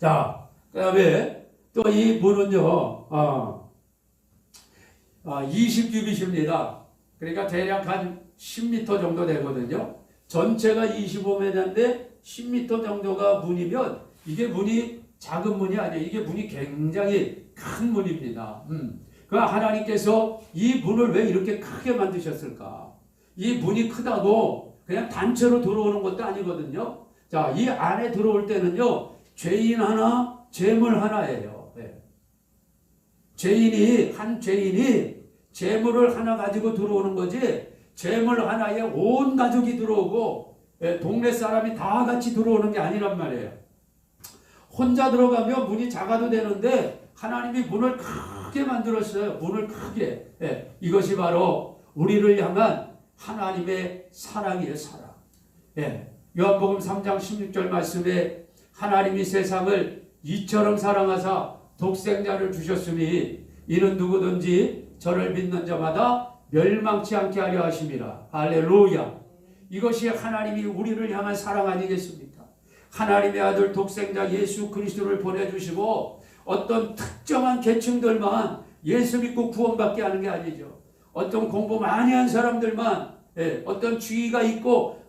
자, 그 다음에 또 이 문은요, 20규빗입니다. 그러니까 대략 한 10m 정도 되거든요. 전체가 25m인데 10m 정도가 문이면 이게 문이 작은 문이 아니에요. 이게 문이 굉장히 큰 문입니다. 그 하나님께서 이 문을 왜 이렇게 크게 만드셨을까? 이 문이 크다고 그냥 단체로 들어오는 것도 아니거든요. 자, 이 안에 들어올 때는요, 죄인 하나, 재물 하나예요. 네. 죄인이 재물을 하나 가지고 들어오는 거지, 재물 하나에 온 가족이 들어오고, 동네 사람이 다 같이 들어오는 게 아니란 말이에요. 혼자 들어가면 문이 작아도 되는데, 하나님이 문을 크게 만들었어요. 문을 크게. 이것이 바로 우리를 향한 하나님의 사랑이에요, 사랑. 요한복음 3장 16절 말씀에 하나님이 세상을 이처럼 사랑하사 독생자를 주셨으니 이는 누구든지 저를 믿는 자마다 멸망치 않게 하려 하심이라. 할렐루야. 이것이 하나님이 우리를 향한 사랑 아니겠습니까? 하나님의 아들 독생자 예수 그리스도를 보내주시고 어떤 특정한 계층들만 예수 믿고 구원받게 하는 게 아니죠. 어떤 공부 많이 한 사람들만, 어떤 지위가 있고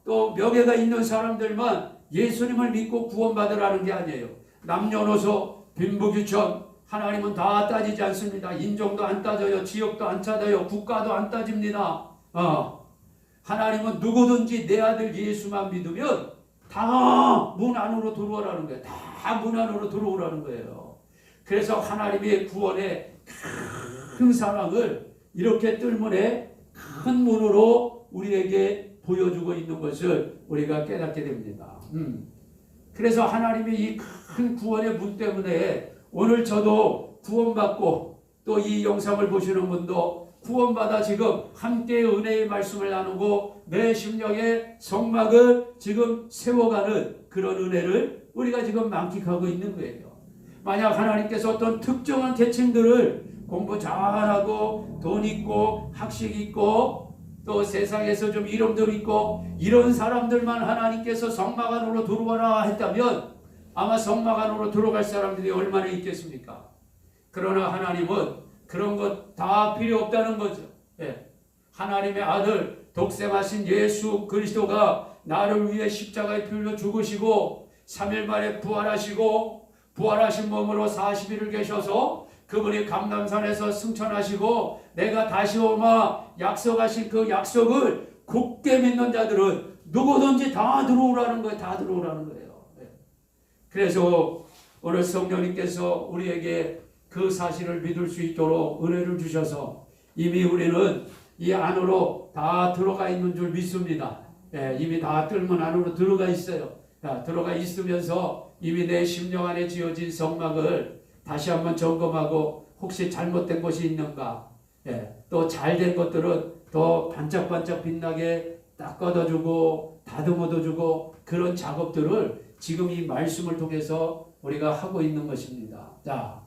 또 명예가 있는 사람들만 예수님을 믿고 구원받으라는 게 아니에요. 남녀노소 빈부귀천 하나님은 다 따지지 않습니다. 인종도 안 따져요. 지역도 안 따져요. 국가도 안 따집니다. 하나님은 누구든지 내 아들 예수만 믿으면 다 문 안으로 들어오라는 거예요. 다 문 안으로 들어오라는 거예요. 그래서 하나님의 구원의 큰 사랑을 이렇게 뜰문에 큰 문으로 우리에게 보여주고 있는 것을 우리가 깨닫게 됩니다. 그래서 하나님의 이 큰 구원의 문 때문에 오늘 저도 구원받고 또 이 영상을 보시는 분도 구원받아 지금 함께 은혜의 말씀을 나누고 내 심령의 성막을 지금 세워가는 그런 은혜를 우리가 지금 만끽하고 있는 거예요. 만약 하나님께서 어떤 특정한 계층들을 공부 잘하고 돈 있고 학식 있고 또 세상에서 좀 이름도 있고 이런 사람들만 하나님께서 성막 안으로 들어와라 했다면 아마 성막 안으로 들어갈 사람들이 얼마나 있겠습니까? 그러나 하나님은 그런 것 다 필요 없다는 거죠. 하나님의 아들 독생하신 예수 그리스도가 나를 위해 십자가에 풀려 죽으시고 3일 만에 부활하시고 부활하신 몸으로 40일을 계셔서 그분이 감람산에서 승천하시고 내가 다시 오마 약속하신 그 약속을 굳게 믿는 자들은 누구든지 다 들어오라는 거예요. 다 들어오라는 거예요. 그래서 오늘 성령님께서 우리에게 그 사실을 믿을 수 있도록 은혜를 주셔서 이미 우리는 이 안으로 다 들어가 있는 줄 믿습니다. 이미 다 뜰문 안으로 들어가 있어요. 들어가 있으면서 이미 내 심령 안에 지어진 성막을 다시 한번 점검하고 혹시 잘못된 것이 있는가, 또 잘된 것들은 더 반짝반짝 빛나게 딱 걷어주고 다듬어줘주고 그런 작업들을 지금 이 말씀을 통해서 우리가 하고 있는 것입니다. 자,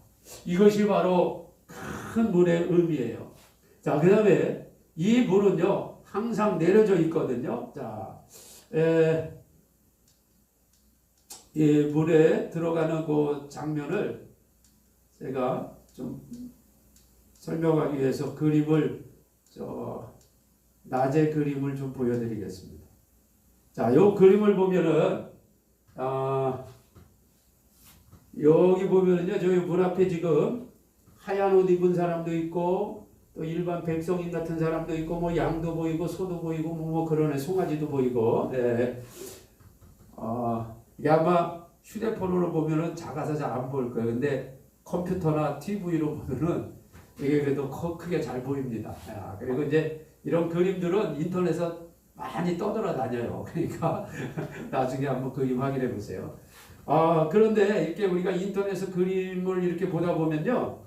이것이 바로 큰 문의 의미예요. 자, 그 다음에 이 문은요 항상 내려져 있거든요. 자, 이 문에 들어가는 그 장면을 제가 좀 설명하기 위해서 그림을 낮의 그림을 좀 보여드리겠습니다. 자, 요 그림을 보면은 여기 보면은요 저기 문 앞에 지금 하얀 옷 입은 사람도 있고 또 일반 백성인 같은 사람도 있고 뭐 양도 보이고 소도 보이고 뭐 그러네 송아지도 보이고 이게 아마 휴대폰으로 보면은 작아서 잘 안 보일 거예요. 근데 컴퓨터나 TV로 보면은 이게 그래도 크게 잘 보입니다. 그리고 이제 이런 그림들은 인터넷에서 많이 떠돌아다녀요. 그러니까 나중에 한번 그림 확인해 보세요. 그런데 이렇게 우리가 인터넷에서 그림을 이렇게 보다 보면요,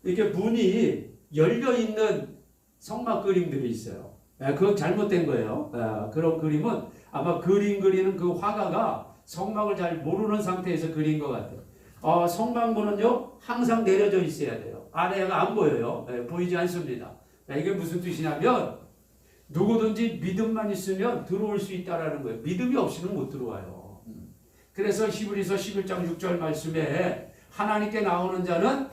이렇게 문이 열려 있는 성막 그림들이 있어요. 그건 잘못된 거예요. 그런 그림은 아마 그림 그리는 그 화가가 성막을 잘 모르는 상태에서 그린 것 같아요. 성막문은요 항상 내려져 있어야 돼요. 안에가 안 보여요. 보이지 않습니다. 이게 무슨 뜻이냐면 누구든지 믿음만 있으면 들어올 수 있다라는 거예요. 믿음이 없이는 못 들어와요. 그래서 히브리서 11장 6절 말씀에 하나님께 나오는 자는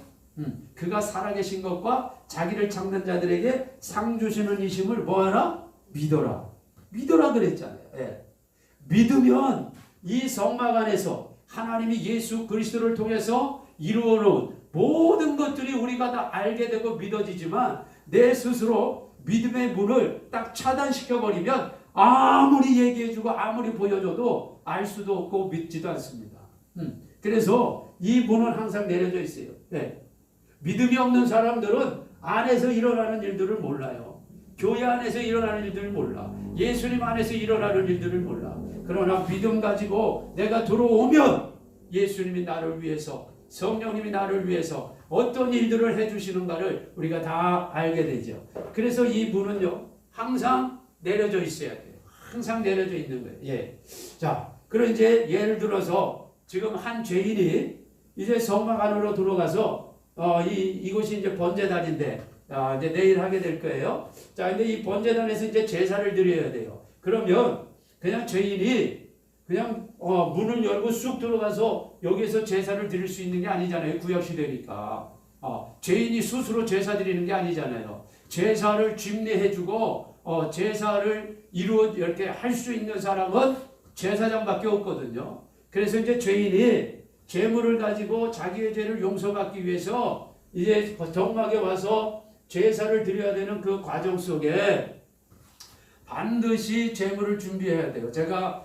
그가 살아계신 것과 자기를 찾는 자들에게 상 주시는 이심을 뭐하라? 믿어라. 믿어라 그랬잖아요. 예. 믿으면 이 성막 안에서 하나님이 예수 그리스도를 통해서 이루어놓은 모든 것들이 우리가 다 알게 되고 믿어지지만 내 스스로 믿음의 문을 딱 차단시켜버리면 아무리 얘기해주고 아무리 보여줘도 알 수도 없고 믿지도 않습니다. 그래서 이 문은 항상 내려져 있어요. 네. 믿음이 없는 사람들은 안에서 일어나는 일들을 몰라요. 교회 안에서 일어나는 일들을 몰라. 예수님 안에서 일어나는 일들을 몰라. 그러나 믿음 가지고 내가 들어오면 예수님이 나를 위해서, 성령님이 나를 위해서 어떤 일들을 해주시는가를 우리가 다 알게 되죠. 그래서 이 문은요 항상 내려져 있어야 돼요. 항상 내려져 있는 거예요. 예. 자, 그럼 이제 예를 들어서 지금 한 죄인이 이제 성막 안으로 들어가서 이곳이 이제 번제단인데 이제 내일 하게 될 거예요. 자, 근데 이 번제단에서 이제 제사를 드려야 돼요. 그러면 그냥 죄인이 그냥 문을 열고 쑥 들어가서 여기서 제사를 드릴 수 있는 게 아니잖아요. 구약시대니까. 죄인이 스스로 제사 드리는 게 아니잖아요. 제사를 집례해주고 제사를 이렇게 할 수 있는 사람은 제사장밖에 없거든요. 그래서 이제 죄인이 제물을 가지고 자기의 죄를 용서받기 위해서 이제 정막에 와서 제사를 드려야 되는 그 과정 속에 반드시 제물을 준비해야 돼요. 제가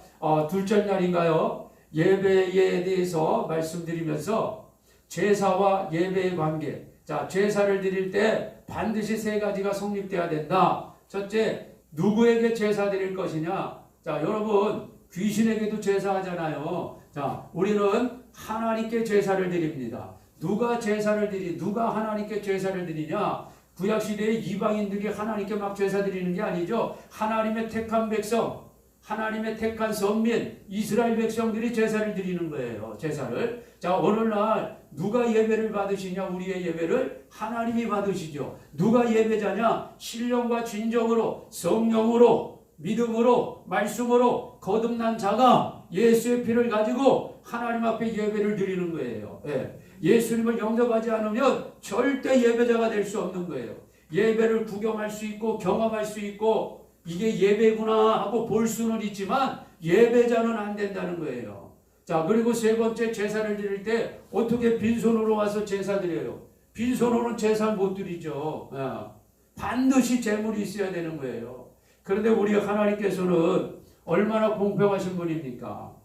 둘째 날인가요? 예배에 대해서 말씀드리면서 제사와 예배의 관계. 자, 제사를 드릴 때 반드시 세 가지가 성립돼야 된다. 첫째, 누구에게 제사 드릴 것이냐? 자, 여러분 귀신에게도 제사하잖아요. 자, 우리는 하나님께 제사를 드립니다. 누가 하나님께 제사를 드리냐? 구약시대의 이방인들이 하나님께 막 제사 드리는 게 아니죠. 하나님의 택한 백성, 하나님의 택한 선민, 이스라엘 백성들이 제사를 드리는 거예요. 제사를. 자, 어느 날 누가 예배를 받으시냐? 우리의 예배를 하나님이 받으시죠. 누가 예배자냐? 신령과 진정으로, 성령으로, 믿음으로, 말씀으로 거듭난 자가 예수의 피를 가지고 하나님 앞에 예배를 드리는 거예요. 예. 예수님을 영접하지 않으면 절대 예배자가 될 수 없는 거예요. 예배를 구경할 수 있고 경험할 수 있고 이게 예배구나 하고 볼 수는 있지만 예배자는 안 된다는 거예요. 자, 그리고 세 번째, 제사를 드릴 때 어떻게 빈손으로 와서 제사 드려요? 빈손으로는 제사 못 드리죠. 반드시 제물이 있어야 되는 거예요. 그런데 우리 하나님께서는 얼마나 공평하신 분입니까?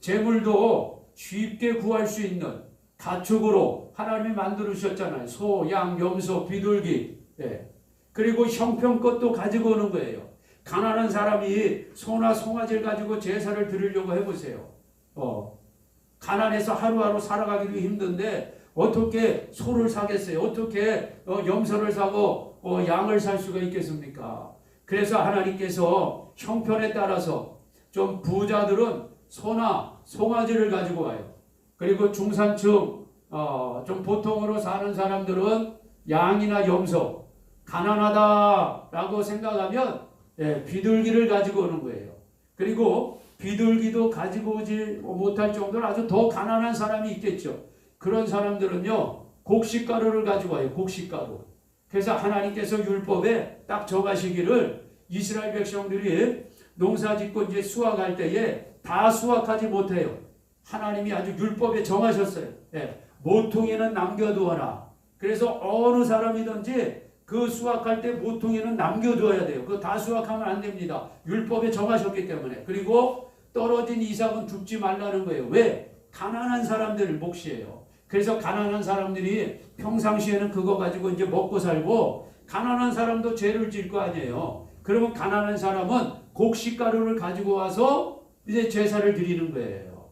제물도 쉽게 구할 수 있는 가축으로 하나님이 만들으셨잖아요. 소, 양, 염소, 비둘기. 그리고 형편껏도 가지고 오는 거예요. 가난한 사람이 소나 송아지를 가지고 제사를 드리려고 해보세요. 가난해서 하루하루 살아가기도 힘든데 어떻게 소를 사겠어요? 어떻게 염소를 사고 양을 살 수가 있겠습니까? 그래서 하나님께서 형편에 따라서 좀 부자들은 소나 송아지를 가지고 와요. 그리고 중산층 좀 보통으로 사는 사람들은 양이나 염소, 가난하다라고 생각하면 비둘기를 가지고 오는 거예요. 그리고 비둘기도 가지고 오지 못할 정도로 아주 더 가난한 사람이 있겠죠. 그런 사람들은요 곡식가루를 가지고 와요. 곡식가루. 그래서 하나님께서 율법에 딱 정하시기를 이스라엘 백성들이 농사 짓고 이제 수확할 때에 다 수확하지 못해요. 하나님이 아주 율법에 정하셨어요. 모퉁이는 남겨두어라. 그래서 어느 사람이든지 그 수확할 때 모퉁이는 남겨두어야 돼요. 그거 다 수확하면 안 됩니다. 율법에 정하셨기 때문에. 그리고 떨어진 이삭은 줍지 말라는 거예요. 왜? 가난한 사람들 몫이에요. 그래서 가난한 사람들이 평상시에는 그거 가지고 이제 먹고 살고 가난한 사람도 죄를 지을 거 아니에요. 그러면 가난한 사람은 곡식가루를 가지고 와서 이제 제사를 드리는 거예요.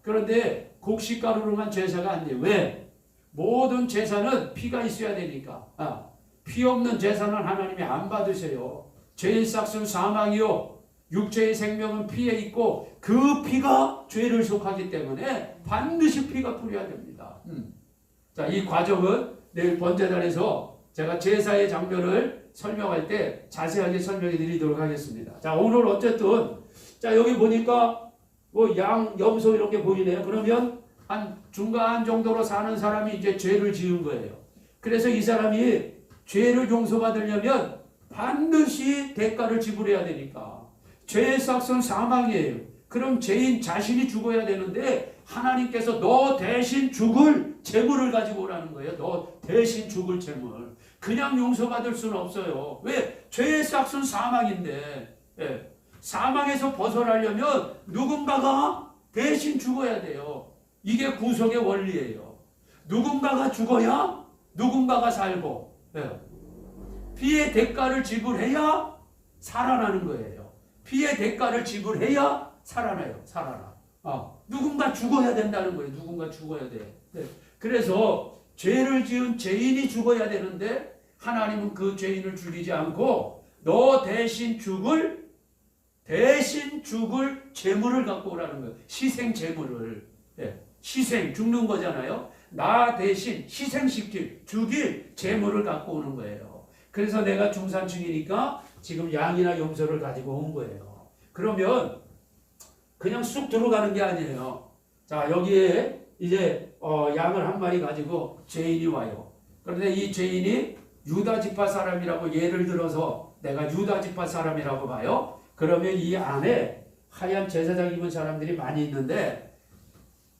그런데 곡식가루로만 제사가 안 돼요. 왜? 모든 제사는 피가 있어야 되니까. 피 없는 제사는 하나님이 안 받으세요. 죄의 삭은 사망이요 육체의 생명은 피에 있고 그 피가 죄를 속하기 때문에 반드시 피가 뿌려야 됩니다. 자, 이 과정은 내일 번제단에서 제가 제사의 장면을 설명할 때 자세하게 설명해 드리도록 하겠습니다. 자, 오늘 어쨌든 자, 여기 보니까 뭐 양, 염소 이런 게 보이네요. 그러면 한 중간 정도로 사는 사람이 이제 죄를 지은 거예요. 그래서 이 사람이 죄를 용서받으려면 반드시 대가를 지불해야 되니까. 죄의 삭은 사망이에요. 그럼 죄인 자신이 죽어야 되는데 하나님께서 너 대신 죽을 재물을 가지고 오라는 거예요. 너 대신 죽을 재물. 그냥 용서받을 수는 없어요. 왜? 죄의 삭은 사망인데. 예. 사망에서 벗어나려면 누군가가 대신 죽어야 돼요. 이게 구속의 원리예요. 누군가가 죽어야 누군가가 살고, 예. 피의 대가를 지불해야 살아나는 거예요. 피의 대가를 지불해야 살아나요. 살아나. 누군가 죽어야 된다는 거예요. 누군가 죽어야 돼. 네. 그래서 죄를 지은 죄인이 죽어야 되는데 하나님은 그 죄인을 죽이지 않고 너 대신 죽을 재물을 갖고 오라는 거예요. 희생 재물을. 네. 희생, 죽는 거잖아요. 나 대신 희생시킬, 죽일 재물을 갖고 오는 거예요. 그래서 내가 중산층이니까 지금 양이나 염소를 가지고 온 거예요. 그러면 그냥 쑥 들어가는 게 아니에요. 자, 여기에 이제 양을 한 마리 가지고 죄인이 와요. 그런데 이 죄인이 유다 지파 사람이라고 예를 들어서 내가 유다 지파 사람이라고 봐요. 그러면 이 안에 하얀 제사장 입은 사람들이 많이 있는데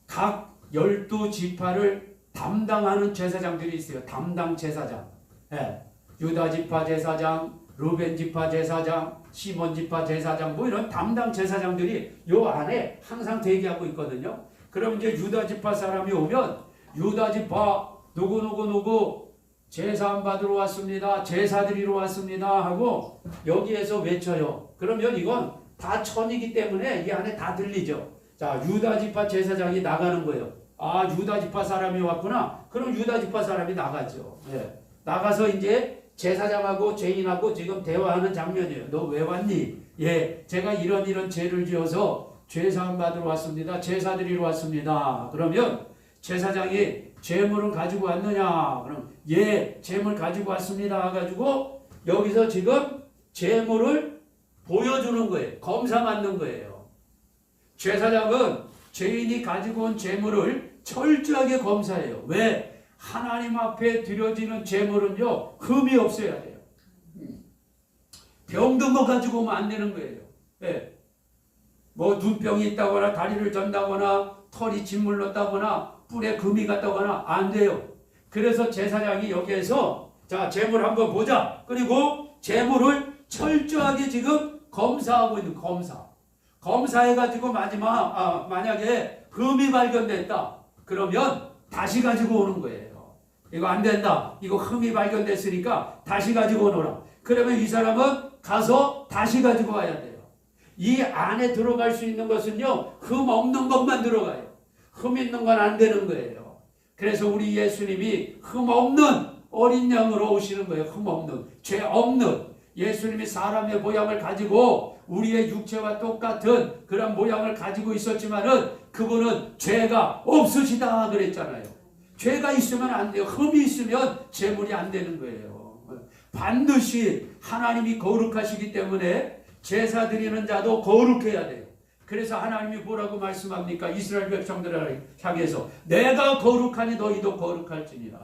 각 12지파를 담당하는 제사장들이 있어요. 담당 제사장. 예. 유다 지파 제사장, 루벤 지파 제사장, 시몬 지파 제사장 뭐 이런 담당 제사장들이 요 안에 항상 대기하고 있거든요. 그럼 이제 유다 지파 사람이 오면 유다 지파 누구 제사 받으러 왔습니다. 제사 드리러 왔습니다 하고 여기에서 외쳐요. 그러면 이건 다 천이기 때문에 이 안에 다 들리죠. 자, 유다 지파 제사장이 나가는 거예요. 아, 유다 지파 사람이 왔구나. 그럼 유다 지파 사람이 나가죠. 예. 나가서 이제 제사장하고 죄인하고 지금 대화하는 장면이에요. 너 왜 왔니? 예, 제가 이런 죄를 지어서 죄사함 받으러 왔습니다. 제사 드리러 왔습니다. 그러면 제사장이 재물은 가지고 왔느냐? 그럼 예, 재물 가지고 왔습니다. 가지고 여기서 지금 재물을 보여주는 거예요. 검사 받는 거예요. 제사장은 죄인이 가지고 온 재물을 철저하게 검사해요. 왜? 하나님 앞에 드려지는 재물은요, 흠이 없어야 돼요. 병든 거 가지고 오면 안 되는 거예요. 네. 뭐 눈병이 있다거나 다리를 전다거나 털이 짓물렀다거나 뿔에 금이 갔다거나 안 돼요. 그래서 제사장이 여기에서 자, 재물 한번 보자. 그리고 재물을 철저하게 지금 검사하고 있는 검사해가지고 만약에 흠이 발견됐다. 그러면 다시 가지고 오는 거예요. 이거 안 된다. 이거 흠이 발견됐으니까 다시 가지고 오너라. 그러면 이 사람은 가서 다시 가지고 와야 돼요. 이 안에 들어갈 수 있는 것은요, 흠 없는 것만 들어가요. 흠 있는 건 안 되는 거예요. 그래서 우리 예수님이 흠 없는 어린 양으로 오시는 거예요. 흠 없는, 죄 없는. 예수님이 사람의 모양을 가지고 우리의 육체와 똑같은 그런 모양을 가지고 있었지만은 그분은 죄가 없으시다 그랬잖아요. 죄가 있으면 안 돼요. 흠이 있으면 재물이 안 되는 거예요. 반드시 하나님이 거룩하시기 때문에 제사 드리는 자도 거룩해야 돼요. 그래서 하나님이 뭐라고 말씀합니까? 이스라엘 백성들을 향해서 내가 거룩하니 너희도 거룩할지니라.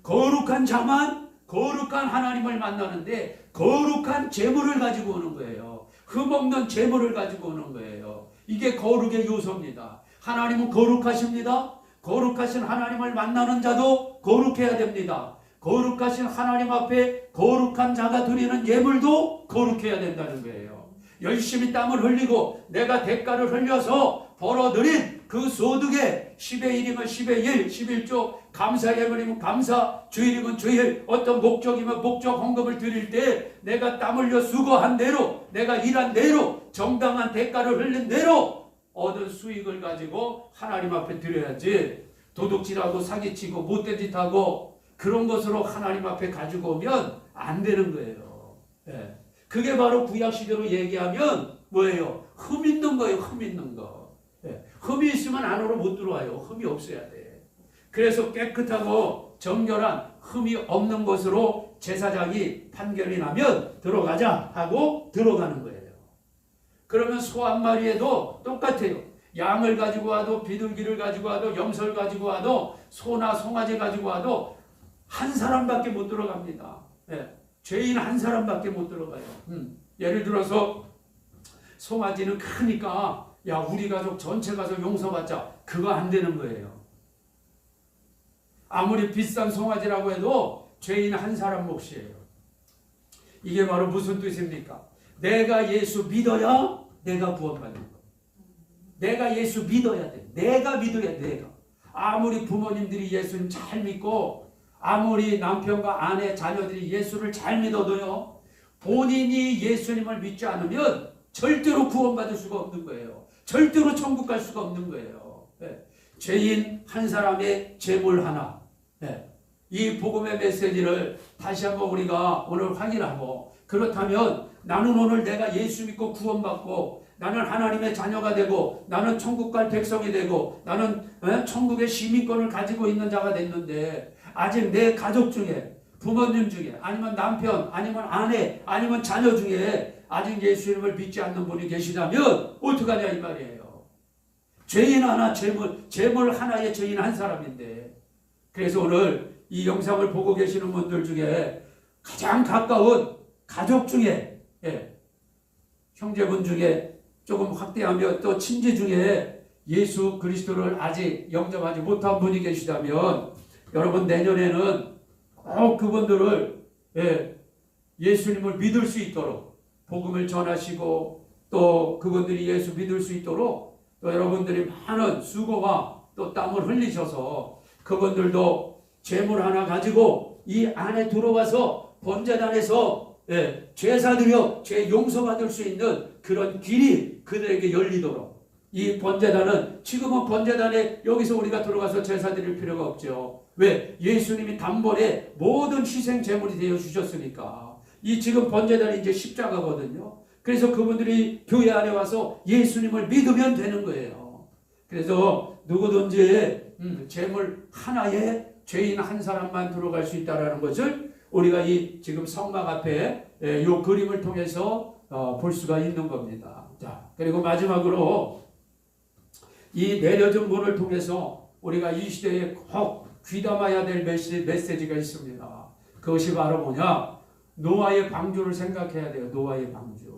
거룩한 자만 거룩한 하나님을 만나는데 거룩한 재물을 가지고 오는 거예요. 흠 없는 재물을 가지고 오는 거예요. 이게 거룩의 요소입니다. 하나님은 거룩하십니다. 거룩하신 하나님을 만나는 자도 거룩해야 됩니다. 거룩하신 하나님 앞에 거룩한 자가 드리는 예물도 거룩해야 된다는 거예요. 열심히 땀을 흘리고 내가 대가를 흘려서 벌어들인 그 소득의 10의 1이면 10의 1, 11조 감사 예물이면 감사, 주일이면 주일, 어떤 목적이면 목적 헌금을 드릴 때 내가 땀 흘려 수고한 대로 내가 일한 대로 정당한 대가를 흘린 대로 얻은 수익을 가지고 하나님 앞에 드려야지 도둑질하고 사기치고 못된 짓하고 그런 것으로 하나님 앞에 가지고 오면 안 되는 거예요. 예. 그게 바로 구약시대로 얘기하면 뭐예요? 흠 있는 거예요. 흠 있는 거. 예. 흠이 있으면 안으로 못 들어와요. 흠이 없어야 돼. 그래서 깨끗하고 정결한 흠이 없는 것으로 제사장이 판결이 나면 들어가자 하고 들어가는 거예요. 그러면 소 한 마리에도 똑같아요. 양을 가지고 와도, 비둘기를 가지고 와도, 염소를 가지고 와도, 소나 송아지 가지고 와도 한 사람밖에 못 들어갑니다. 예, 죄인 한 사람밖에 못 들어가요. 예를 들어서 송아지는 크니까 야 우리 가족 전체 가서 용서받자, 그거 안 되는 거예요. 아무리 비싼 송아지라고 해도 죄인 한 사람 몫이에요. 이게 바로 무슨 뜻입니까? 내가 예수 믿어야 내가 구원받는 거예요. 내가 예수 믿어야 돼. 내가 믿어야 돼. 내가. 아무리 부모님들이 예수님 잘 믿고 아무리 남편과 아내, 자녀들이 예수를 잘 믿어도요, 본인이 예수님을 믿지 않으면 절대로 구원받을 수가 없는 거예요. 절대로 천국 갈 수가 없는 거예요. 네. 죄인 한 사람의 재물 하나. 네. 이 복음의 메시지를 다시 한번 우리가 오늘 확인하고, 그렇다면 나는 오늘 내가 예수 믿고 구원받고 나는 하나님의 자녀가 되고 나는 천국 갈 백성이 되고 나는 천국의 시민권을 가지고 있는 자가 됐는데, 아직 내 가족 중에, 부모님 중에, 아니면 남편, 아니면 아내, 아니면 자녀 중에 아직 예수님을 믿지 않는 분이 계시다면 어떡하냐 이 말이에요. 죄인 하나, 재물 하나의 죄인 한 사람인데, 그래서 오늘 이 영상을 보고 계시는 분들 중에 가장 가까운 가족 중에, 형제분 중에 조금 확대하며 또 친지 중에 예수 그리스도를 아직 영접하지 못한 분이 계시다면, 여러분 내년에는 꼭 그분들을 예수님을 믿을 수 있도록 복음을 전하시고, 또 그분들이 예수 믿을 수 있도록 또 여러분들이 많은 수고와 또 땀을 흘리셔서 그분들도 재물 하나 가지고 이 안에 들어와서 번제단에서 제사드려 죄 용서받을 수 있는 그런 길이 그들에게 열리도록, 이 번제단은, 지금은 번제단에 여기서 우리가 들어가서 제사 드릴 필요가 없죠. 왜? 예수님이 단번에 모든 희생 제물이 되어 주셨으니까. 이 지금 번제단이 이제 십자가거든요. 그래서 그분들이 교회 안에 와서 예수님을 믿으면 되는 거예요. 그래서 누구든지 제물 하나에 죄인 한 사람만 들어갈 수 있다는 것을 우리가 이 지금 성막 앞에 이 그림을 통해서 볼 수가 있는 겁니다. 자, 그리고 마지막으로 이 내려진 문을 통해서 우리가 이 시대에 꼭 귀담아야 될 메시지가 있습니다. 그것이 바로 뭐냐? 노아의 방주를 생각해야 돼요. 노아의 방주.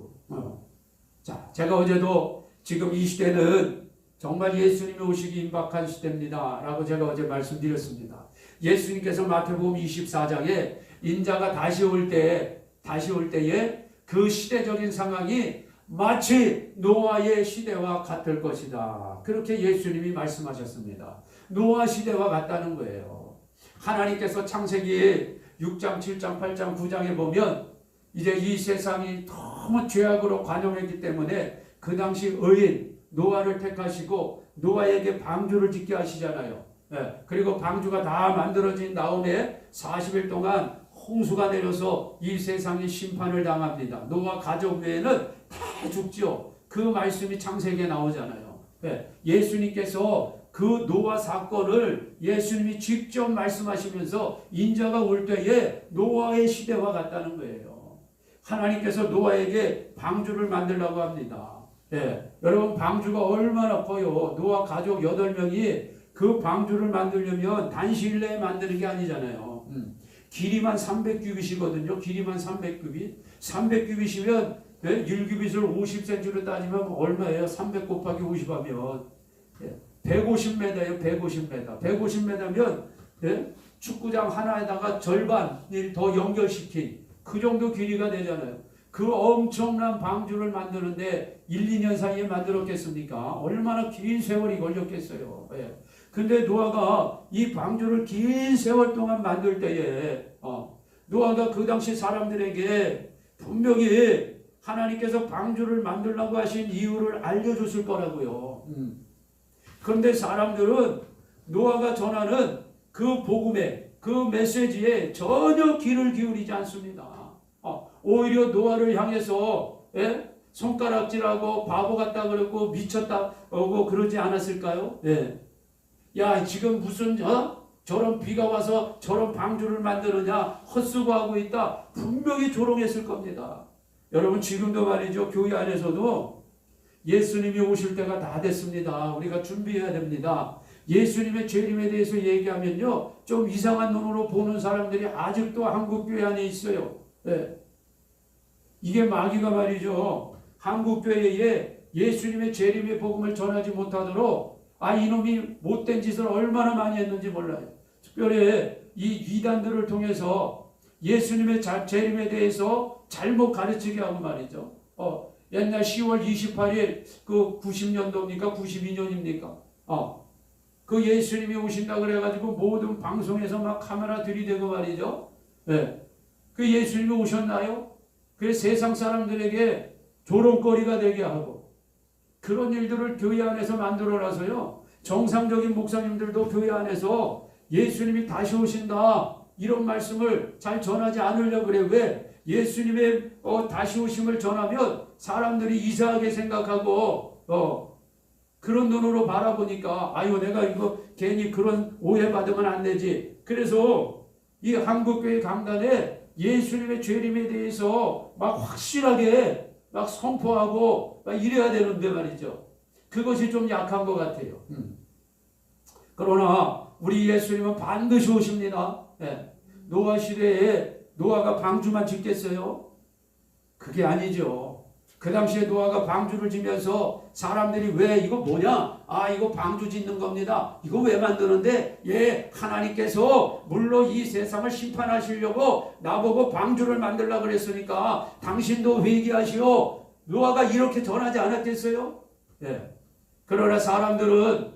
자, 제가 어제도 지금 이 시대는 정말 예수님이 오시기 임박한 시대입니다 라고 제가 어제 말씀드렸습니다. 예수님께서 마태복음 24장에 인자가 다시 올 때에 그 시대적인 상황이 마치 노아의 시대와 같을 것이다, 그렇게 예수님이 말씀하셨습니다. 노아 시대와 같다는 거예요. 하나님께서 창세기 6장, 7장, 8장, 9장에 보면 이제 이 세상이 너무 죄악으로 관영했기 때문에 그 당시 의인 노아를 택하시고 노아에게 방주를 짓게 하시잖아요. 그리고 방주가 다 만들어진 다음에 40일 동안 홍수가 내려서 이 세상이 심판을 당합니다. 노아 가족 외에는 다 죽죠. 그 말씀이 창세기에 나오잖아요. 예수님께서 그 노아 사건을 예수님이 직접 말씀하시면서 인자가 올 때에 노아의 시대와 같다는 거예요. 하나님께서 노아에게 방주를 만들라고 합니다. 여러분 방주가 얼마나 커요. 노아 가족 8명이 그 방주를 만들려면 단시일 내에 만드는 게 아니잖아요. 길이만 300규빗이거든요. 길이만 300규빗. 300규빗이면 1규빗을 50cm로 따지면 얼마예요? 300 곱하기 50 하면 150m예요. 150m. 150m면 축구장 하나에다가 절반을 더 연결시킨 그 정도 길이가 되잖아요. 그 엄청난 방주를 만드는데 1, 2년 사이에 만들었겠습니까? 얼마나 긴 세월이 걸렸겠어요. 근데 노아가 이 방주를 긴 세월 동안 만들 때에 노아가 그 당시 사람들에게 분명히 하나님께서 방주를 만들라고 하신 이유를 알려줬을 거라고요. 그런데 사람들은 노아가 전하는 그 복음에, 그 메시지에 전혀 귀를 기울이지 않습니다. 오히려 노아를 향해서 손가락질하고 바보 같다 그러고 미쳤다고 그러지 않았을까요? 야 지금 무슨 저런 비가 와서 저런 방주를 만드느냐, 헛수고하고 있다, 분명히 조롱했을 겁니다. 여러분 지금도 말이죠, 교회 안에서도 예수님이 오실 때가 다 됐습니다. 우리가 준비해야 됩니다. 예수님의 재림에 대해서 얘기하면요, 좀 이상한 눈으로 보는 사람들이 아직도 한국교회 안에 있어요. 네. 이게 마귀가 말이죠. 한국교회에 예수님의 재림의 복음을 전하지 못하도록 이놈이 못된 짓을 얼마나 많이 했는지 몰라요. 특별히 이 이단들을 통해서 예수님의 재림에 대해서 잘못 가르치게 하고 말이죠. 옛날 10월 28일 그 90년도입니까? 92년입니까? 그 예수님이 오신다 그래가지고 모든 방송에서 막 카메라 들이대고 말이죠. 네. 그 예수님이 오셨나요? 그 세상 사람들에게 조롱거리가 되게 하고 그런 일들을 교회 안에서 만들어놔서요. 정상적인 목사님들도 교회 안에서 예수님이 다시 오신다 이런 말씀을 잘 전하지 않으려고 그래. 왜? 예수님의 다시 오심을 전하면 사람들이 이상하게 생각하고 그런 눈으로 바라보니까 내가 이거 괜히 그런 오해받으면 안 되지. 그래서 이 한국교회 강단에 예수님의 재림에 대해서 막 확실하게 막 선포하고 막 이래야 되는데 말이죠. 그것이 좀 약한 것 같아요. 그러나 우리 예수님은 반드시 오십니다. 네. 노아 시대에 노아가 방주만 짓겠어요? 그게 아니죠. 그 당시에 노아가 방주를 지면서 사람들이 왜 이거 뭐냐? 이거 방주 짓는 겁니다. 이거 왜 만드는데? 하나님께서 물로 이 세상을 심판하시려고 나보고 방주를 만들려고 그랬으니까 당신도 회개하시오. 노아가 이렇게 전하지 않았겠어요? 그러나 사람들은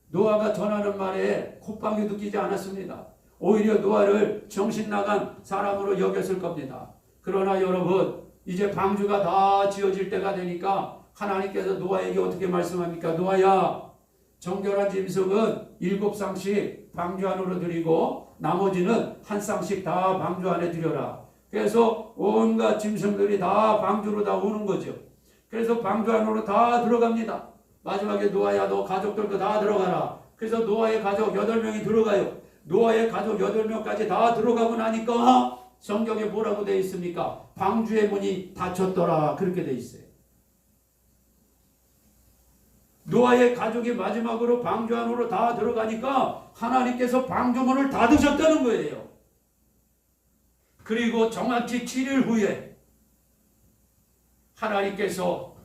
노아가 전하는 말에 콧방귀도 끼지 않았습니다. 오히려 노아를 정신 나간 사람으로 여겼을 겁니다. 그러나 여러분, 이제 방주가 다 지어질 때가 되니까 하나님께서 노아에게 어떻게 말씀합니까? 노아야, 정결한 짐승은 7쌍씩 방주 안으로 드리고 나머지는 한 쌍씩 다 방주 안에 드려라. 그래서 온갖 짐승들이 다 방주로 다 오는 거죠. 그래서 방주 안으로 다 들어갑니다. 마지막에 노아야, 너 가족들도 다 들어가라. 그래서 노아의 가족 8명이 들어가요. 노아의 가족 8명까지 다 들어가고 나니까 성경에 뭐라고 되어 있습니까? 방주의 문이 닫혔더라. 그렇게 되어 있어요. 노아의 가족이 마지막으로 방주 안으로 다 들어가니까 하나님께서 방주문을 닫으셨다는 거예요. 그리고 정확히 7일 후에 하나님께서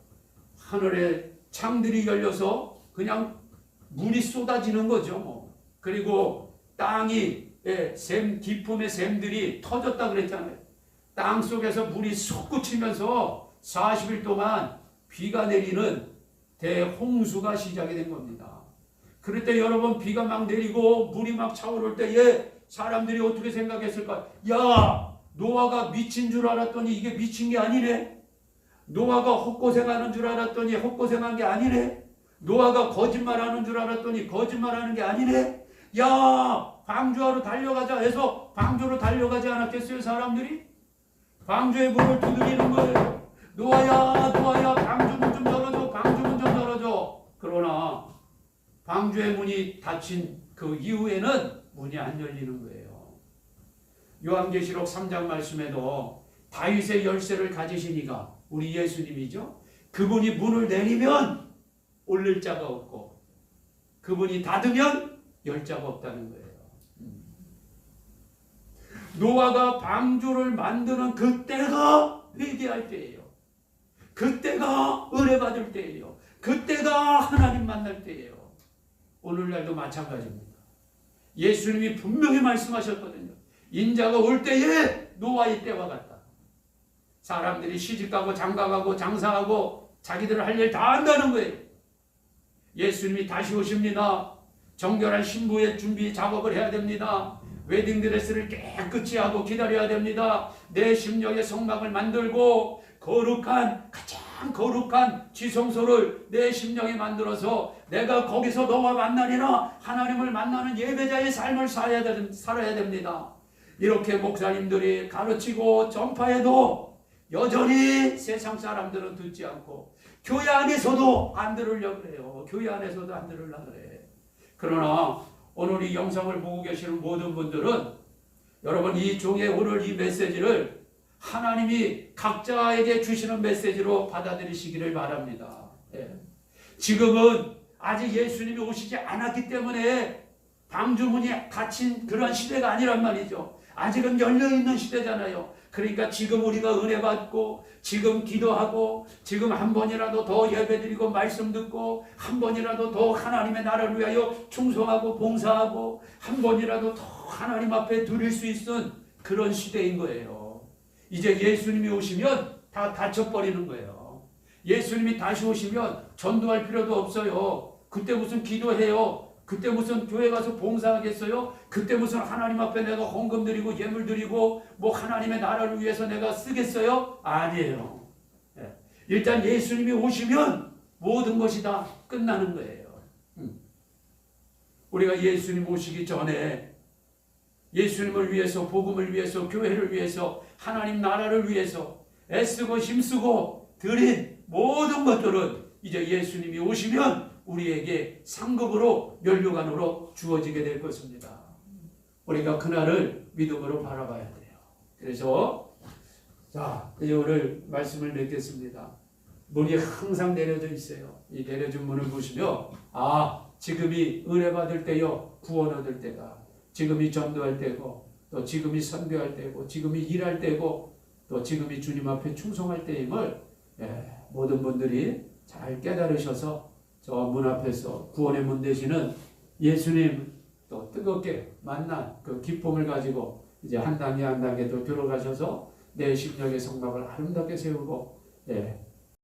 하늘에 창들이 열려서 그냥 물이 쏟아지는 거죠. 그리고 땅이 기품의 샘들이 터졌다 그랬잖아요. 땅 속에서 물이 솟구치면서 40일 동안 비가 내리는 대홍수가 시작이 된 겁니다. 그럴 때 여러분 비가 막 내리고 물이 막 차오를 때에 사람들이 어떻게 생각했을까? 야, 노아가 미친 줄 알았더니 이게 미친 게 아니네. 노아가 헛고생하는 줄 알았더니 헛고생한 게 아니네. 노아가 거짓말하는 줄 알았더니 거짓말하는 게 아니네. 야, 방주하러 달려가자 해서 방주로 달려가지 않았겠어요? 사람들이 방주의 문을 두드리는 거예요. 노아야, 노아야, 방주문 좀 열어줘, 방주문 좀 열어줘. 그러나 방주의 문이 닫힌 그 이후에는 문이 안 열리는 거예요. 요한계시록 3장 말씀에도 다윗의 열쇠를 가지시니가 우리 예수님이죠. 그분이 문을 내리면 올릴 자가 없고 그분이 닫으면 열 자가 없다는 거예요. 노아가 방주를 만드는 그때가 회개할 때예요. 그때가 은혜 받을 때예요. 그때가 하나님 만날 때예요. 오늘날도 마찬가지입니다. 예수님이 분명히 말씀하셨거든요. 인자가 올 때에 노아의 때와 같다. 사람들이 시집가고 장가가고 장사하고 자기들 할 일 다 한다는 거예요. 예수님이 다시 오십니다. 정결한 신부의 준비 작업을 해야 됩니다. 웨딩드레스를 깨끗이 하고 기다려야 됩니다. 내 심령의 성막을 만들고 가장 거룩한 지성소를 내 심령에 만들어서 내가 거기서 너와 만나리라 하나님을 만나는 예배자의 삶을 살아야 됩니다. 이렇게 목사님들이 가르치고 전파해도 여전히 세상 사람들은 듣지 않고 교회 안에서도 안 들으려고 해요. 교회 안에서도 안 들으려고 그래. 그러나 오늘 이 영상을 보고 계시는 모든 분들은 여러분 이 종의 오늘 이 메시지를 하나님이 각자에게 주시는 메시지로 받아들이시기를 바랍니다. 예. 지금은 아직 예수님이 오시지 않았기 때문에 방주문이 닫힌 그런 시대가 아니란 말이죠. 아직은 열려있는 시대잖아요. 그러니까 지금 우리가 은혜 받고 지금 기도하고 지금 한 번이라도 더 예배드리고 말씀 듣고 한 번이라도 더 하나님의 나라를 위하여 충성하고 봉사하고 한 번이라도 더 하나님 앞에 드릴 수 있는 그런 시대인 거예요. 이제 예수님이 오시면 다 닫혀버리는 거예요. 예수님이 다시 오시면 전도할 필요도 없어요. 그때 무슨 기도해요? 그때 무슨 교회 가서 봉사하겠어요? 그때 무슨 하나님 앞에 내가 헌금 드리고 예물 드리고 뭐 하나님의 나라를 위해서 내가 쓰겠어요? 아니에요. 일단 예수님이 오시면 모든 것이 다 끝나는 거예요. 우리가 예수님 오시기 전에 예수님을 위해서, 복음을 위해서, 교회를 위해서, 하나님 나라를 위해서 애쓰고 힘쓰고 드린 모든 것들은 이제 예수님이 오시면 우리에게 상급으로 면류관으로 주어지게 될 것입니다. 우리가 그날을 믿음으로 바라봐야 돼요. 그래서 자, 이제 오늘 말씀을 맺겠습니다. 문이 항상 내려져 있어요. 이 내려진 문을 보시면 지금이 은혜 받을 때요, 구원 얻을 때가, 지금이 전도할 때고, 또 지금이 선교할 때고, 지금이 일할 때고, 또 지금이 주님 앞에 충성할 때임을 모든 분들이 잘 깨달으셔서 저 문 앞에서 구원의 문 되시는 예수님 또 뜨겁게 만난 그 기쁨을 가지고 이제 한 단계 한 단계 더 들어가셔서 내 심령의 성막을 아름답게 세우고